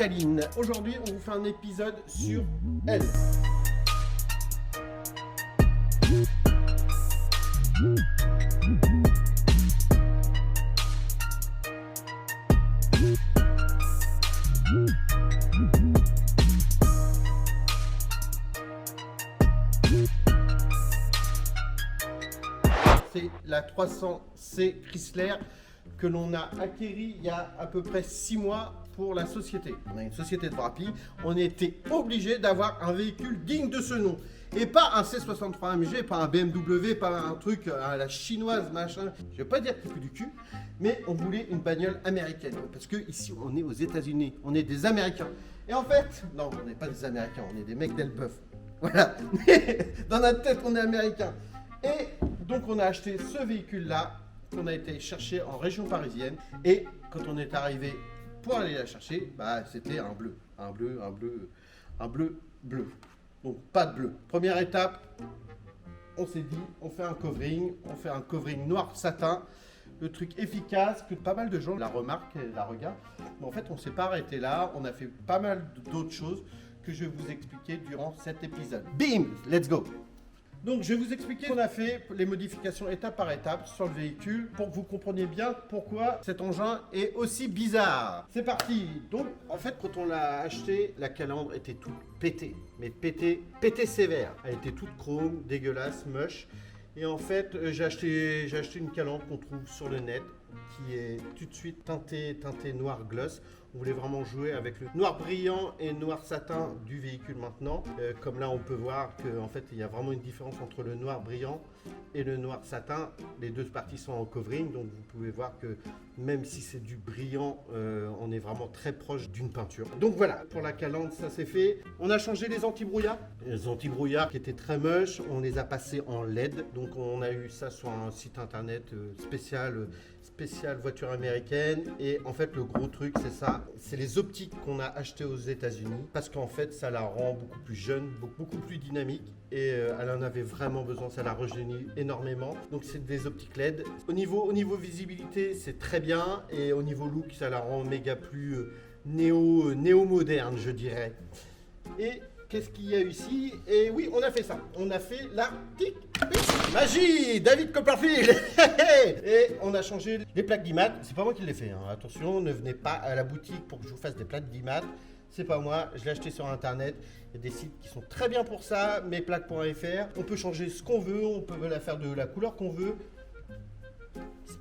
alcaline. Aujourd'hui, on vous fait un épisode sur elle. C'est la 300C Chrysler que l'on a acquérie il y a à peu près 6 mois pour la société. On a une société de thérapie, on était obligé d'avoir un véhicule digne de ce nom. Et pas un C63 AMG, pas un BMW, pas un truc à la chinoise, machin. Je vais pas dire qu'il fait du cul, mais on voulait une bagnole américaine. Parce que ici, on est aux États-Unis, on est des Américains. Et en fait, non, on n'est pas des Américains, on est des mecs d'Elbeuf. Voilà. Dans notre tête, on est Américains. Et donc, on a acheté ce véhicule-là, qu'on a été chercher en région parisienne. Et quand on est arrivé pour aller la chercher, bah, c'était un bleu. Un bleu. Donc, pas de bleu. Première étape, on s'est dit, on fait un covering noir satin. Le truc efficace, que pas mal de gens la remarquent et la regardent. Mais en fait, on ne s'est pas arrêté là. On a fait pas mal d'autres choses que je vais vous expliquer durant cet épisode. Bim, let's go. Donc, je vais vous expliquer qu'on a fait les modifications étape par étape sur le véhicule pour que vous compreniez bien pourquoi cet engin est aussi bizarre. C'est parti. Donc, en fait, quand on l'a acheté, la calandre était toute pétée, mais pétée sévère. Elle était toute chrome, dégueulasse, moche. Et en fait, j'ai acheté une calandre qu'on trouve sur le net qui est tout de suite teintée noir gloss. On voulait vraiment jouer avec le noir brillant et noir satin du véhicule maintenant. Comme là, on peut voir qu'en fait, il y a vraiment une différence entre le noir brillant et le noir satin. Les deux parties sont en covering, donc vous pouvez voir que même si c'est du brillant, on est vraiment très proche d'une peinture. Donc voilà, pour la calandre, ça c'est fait. On a changé les anti-brouillards. Les anti-brouillards qui étaient très moches, on les a passés en LED. Donc on a eu ça sur un site internet spécial voiture américaine. Et en fait, le gros truc, c'est ça. C'est les optiques qu'on a achetées aux États-Unis parce qu'en fait, ça la rend beaucoup plus jeune, beaucoup plus dynamique. Et elle en avait vraiment besoin, ça la rajeunit énormément. Donc c'est des optiques LED. Au niveau visibilité, c'est très bien. Et au niveau look, ça la rend méga plus néo-moderne, je dirais. Et qu'est-ce qu'il y a ici? Et oui, on a fait ça. On a fait la tic magie, David Copperfield. Et on a changé les plaques d'IMAT. C'est pas moi qui l'ai fait, hein. Attention, ne venez pas à la boutique pour que je vous fasse des plaques d'IMAT. C'est pas moi, je l'ai acheté sur internet. Il y a des sites qui sont très bien pour ça, mesplaques.fr. On peut changer ce qu'on veut, on peut la faire de la couleur qu'on veut.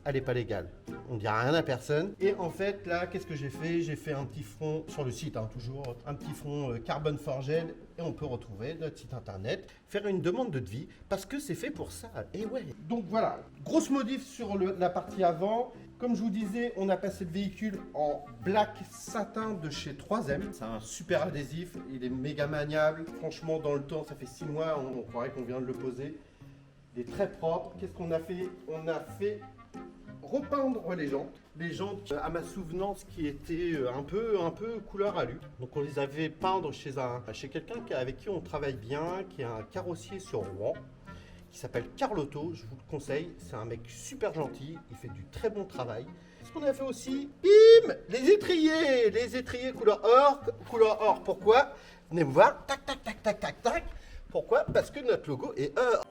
Elle n'est pas légale, on ne dira rien à personne. Et en fait, là, qu'est-ce que j'ai fait? J'ai fait un petit fond sur le site, hein, toujours un petit fond carbone forged. Et on peut retrouver notre site internet, faire une demande de devis, parce que c'est fait pour ça. Et ouais. Donc voilà, grosse modif sur la partie avant. Comme je vous disais, on a passé le véhicule en black satin de chez 3M. C'est un super adhésif, il est méga maniable. Franchement, dans le temps, ça fait 6 mois, on croirait qu'on vient de le poser. Il est très propre. Qu'est-ce qu'on a fait? On a fait repeindre les jantes à ma souvenance qui étaient un peu couleur alu. Donc on les avait peindre chez quelqu'un avec qui on travaille bien, qui est un carrossier sur Rouen, qui s'appelle Carlotto, je vous le conseille. C'est un mec super gentil, il fait du très bon travail. Ce qu'on a fait aussi, bim, les étriers couleur or. Pourquoi? Venez me voir, tac. Pourquoi? Parce que notre logo est or.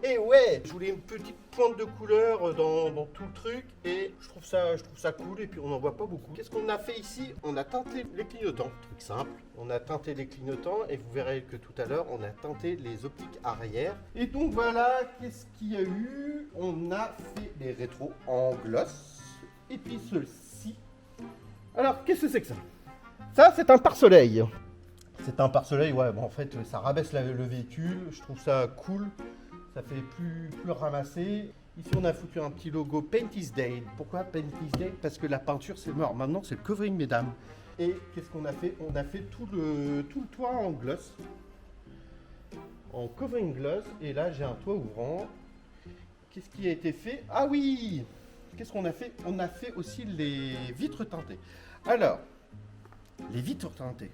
Et ouais, je voulais une petite pointe de couleur dans tout le truc et je trouve ça cool et puis on n'en voit pas beaucoup. Qu'est-ce qu'on a fait ici? On a teinté les clignotants, truc simple. On a teinté les clignotants et vous verrez que tout à l'heure on a teinté les optiques arrière. Et donc voilà, qu'est-ce qu'il y a eu? On a fait les rétros en gloss et puis ceci. Alors qu'est-ce que c'est que ça? Ça c'est un pare-soleil. C'est un pare-soleil, ouais, bon, en fait ça rabaisse le véhicule, je trouve ça cool. Ça fait plus ramassé. Ici, on a foutu un petit logo Paint is Dead. Pourquoi Paint is Dead? Parce que la peinture, c'est mort. Maintenant, c'est le covering, mesdames. Et qu'est-ce qu'on a fait? On a fait tout le toit en gloss. En covering gloss. Et là, j'ai un toit ouvrant. Qu'est-ce qui a été fait? Ah oui! Qu'est-ce qu'on a fait? On a fait aussi les vitres teintées. Alors, les vitres teintées.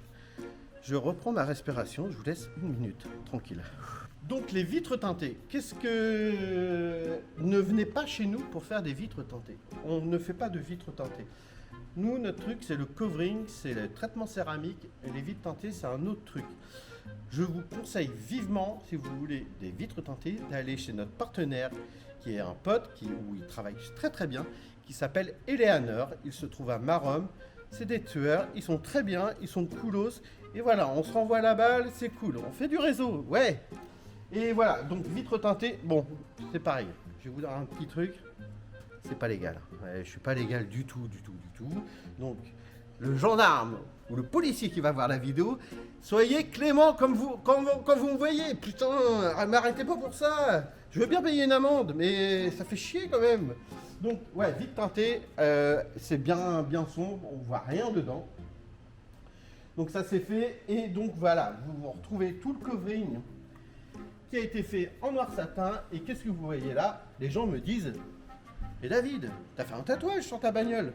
Je reprends ma respiration. Je vous laisse une minute. Tranquille. Donc les vitres teintées, qu'est-ce que... Ne venez pas chez nous pour faire des vitres teintées. On ne fait pas de vitres teintées. Nous, notre truc, c'est le covering, c'est le traitement céramique, et les vitres teintées, c'est un autre truc. Je vous conseille vivement, si vous voulez des vitres teintées, d'aller chez notre partenaire, qui est un pote, où il travaille très très bien, qui s'appelle Eleanor. Il se trouve à Marom. C'est des tueurs, ils sont très bien, ils sont coolos. Et voilà, on se renvoie la balle, c'est cool. On fait du réseau, ouais. Et voilà, donc vitre teintée, bon, c'est pareil. Je vais vous dire un petit truc. C'est pas légal. Ouais, je suis pas légal du tout. Donc, le gendarme ou le policier qui va voir la vidéo, soyez clément comme vous, quand vous me voyez. Putain, m'arrêtez pas pour ça. Je veux bien payer une amende, mais ça fait chier quand même. Donc, ouais, vitre teintée, c'est bien sombre, on voit rien dedans. Donc ça c'est fait, et donc voilà, vous retrouvez tout le covering qui a été fait en noir satin. Et qu'est-ce que vous voyez là? Les gens me disent, mais David, t'as fait un tatouage sur ta bagnole?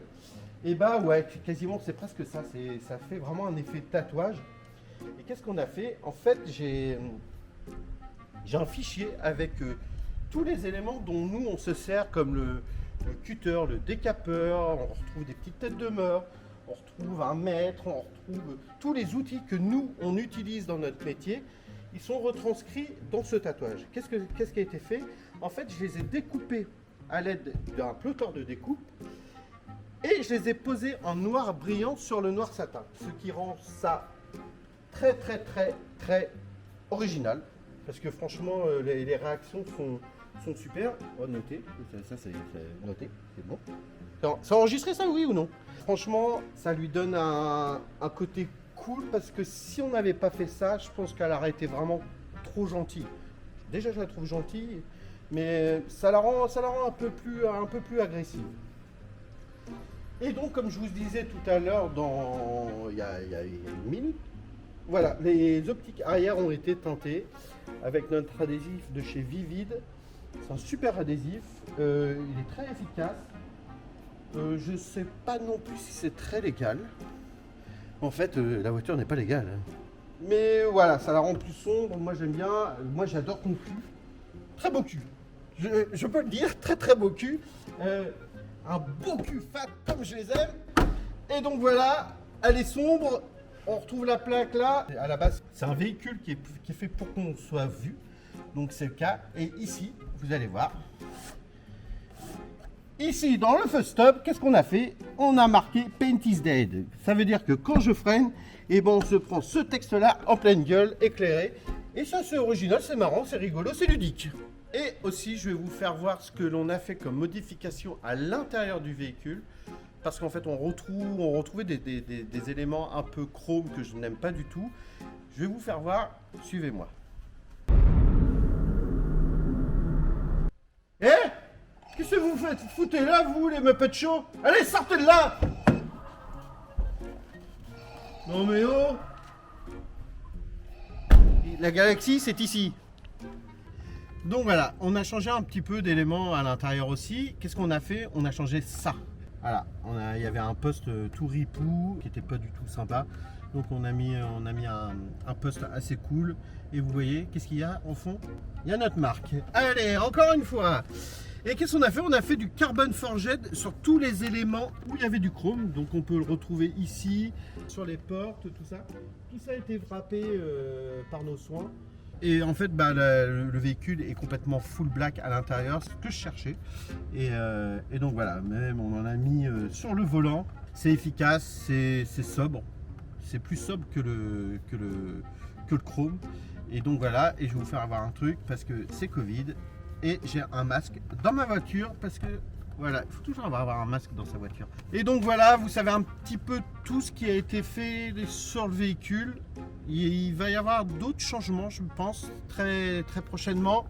Et bah ouais, quasiment c'est presque ça, ça fait vraiment un effet tatouage. Et qu'est-ce qu'on a fait? En fait, j'ai un fichier avec tous les éléments dont nous on se sert, comme le cutter, le décapeur, on retrouve des petites têtes de mort, on retrouve un mètre, on retrouve tous les outils que nous on utilise dans notre métier. Ils sont retranscrits dans ce tatouage. Qu'est-ce qui a été fait? En fait, je les ai découpés à l'aide d'un plotter de découpe et je les ai posés en noir brillant sur le noir satin, ce qui rend ça très original, parce que franchement les réactions sont super. Oh, noté, ça c'est noté, c'est bon. C'est enregistré ça, oui ou non? Franchement, ça lui donne un côté cool, parce que si on n'avait pas fait ça, je pense qu'elle aurait été vraiment trop gentille. Déjà, je la trouve gentille, mais ça la rend un peu plus agressive. Et donc, comme je vous disais tout à l'heure, il y a une minute, voilà, les optiques arrière ont été teintées avec notre adhésif de chez Vivid. C'est un super adhésif, il est très efficace. Je sais pas non plus si c'est très légal. En fait, la voiture n'est pas légale. Mais voilà, ça la rend plus sombre. Moi j'aime bien. Moi j'adore ton cul. Très beau cul. Je peux le dire, très beau cul. Un beau cul fat comme je les aime. Et donc voilà, elle est sombre. On retrouve la plaque là. À la base, c'est un véhicule qui est fait pour qu'on soit vu. Donc c'est le cas. Et ici, vous allez voir. Ici, dans le first stop, qu'est-ce qu'on a fait? On a marqué Paint is dead. Ça veut dire que quand je freine, eh ben, on se prend ce texte-là en pleine gueule, éclairé. Et ça, c'est original, c'est marrant, c'est rigolo, c'est ludique. Et aussi, je vais vous faire voir ce que l'on a fait comme modification à l'intérieur du véhicule. Parce qu'en fait, on retrouvait des éléments un peu chrome que je n'aime pas du tout. Je vais vous faire voir, suivez-moi. Eh, qu'est-ce que vous foutez là, vous, les Muppet Show? Allez, sortez de là! Non mais oh! La galaxie, c'est ici. Donc voilà, on a changé un petit peu d'éléments à l'intérieur aussi. Qu'est-ce qu'on a fait? On a changé ça. Voilà, il y avait un poste tout ripou qui était pas du tout sympa. Donc on a mis un poste assez cool. Et vous voyez, qu'est-ce qu'il y a au fond? Il y a notre marque. Allez, encore une fois. Et qu'est-ce qu'on a fait? On a fait du carbone forged sur tous les éléments où il y avait du chrome. Donc on peut le retrouver ici, sur les portes, tout ça. Tout ça a été frappé par nos soins. Et en fait, bah, le véhicule est complètement full black à l'intérieur, c'est ce que je cherchais. Et donc voilà, même on en a mis sur le volant. C'est efficace, c'est sobre. C'est plus sobre que le chrome. Et donc voilà, et je vais vous faire avoir un truc parce que c'est Covid. Et j'ai un masque dans ma voiture parce que voilà, il faut toujours avoir un masque dans sa voiture. Et donc voilà, vous savez un petit peu tout ce qui a été fait sur le véhicule. Il va y avoir d'autres changements, je pense, très prochainement.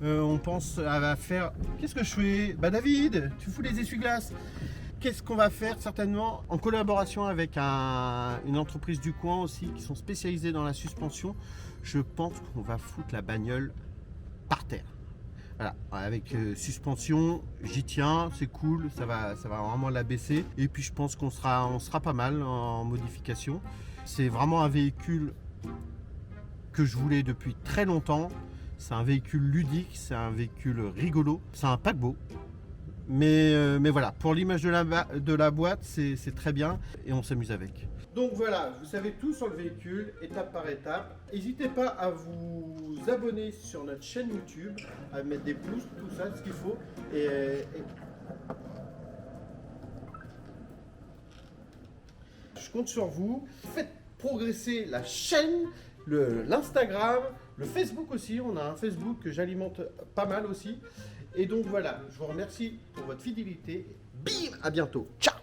On pense à faire... Qu'est-ce que je fais? Bah David, tu fous les essuie-glaces. Qu'est-ce qu'on va faire certainement en collaboration avec une entreprise du coin aussi qui sont spécialisés dans la suspension. Je pense qu'on va foutre la bagnole par terre. Voilà, avec suspension, j'y tiens, c'est cool, ça va vraiment la baisser. Et puis je pense qu'on sera pas mal en modification. C'est vraiment un véhicule que je voulais depuis très longtemps. C'est un véhicule ludique, c'est un véhicule rigolo, c'est un paquebot. Mais voilà, pour l'image de la boîte, c'est très bien et on s'amuse avec. Donc voilà, vous savez tout sur le véhicule, étape par étape. N'hésitez pas à vous abonner sur notre chaîne YouTube, à mettre des pouces, tout ça, ce qu'il faut. Je compte sur vous. Faites progresser la chaîne, l'Instagram, le Facebook aussi. On a un Facebook que j'alimente pas mal aussi. Et donc voilà, je vous remercie pour votre fidélité. Bim, à bientôt. Ciao.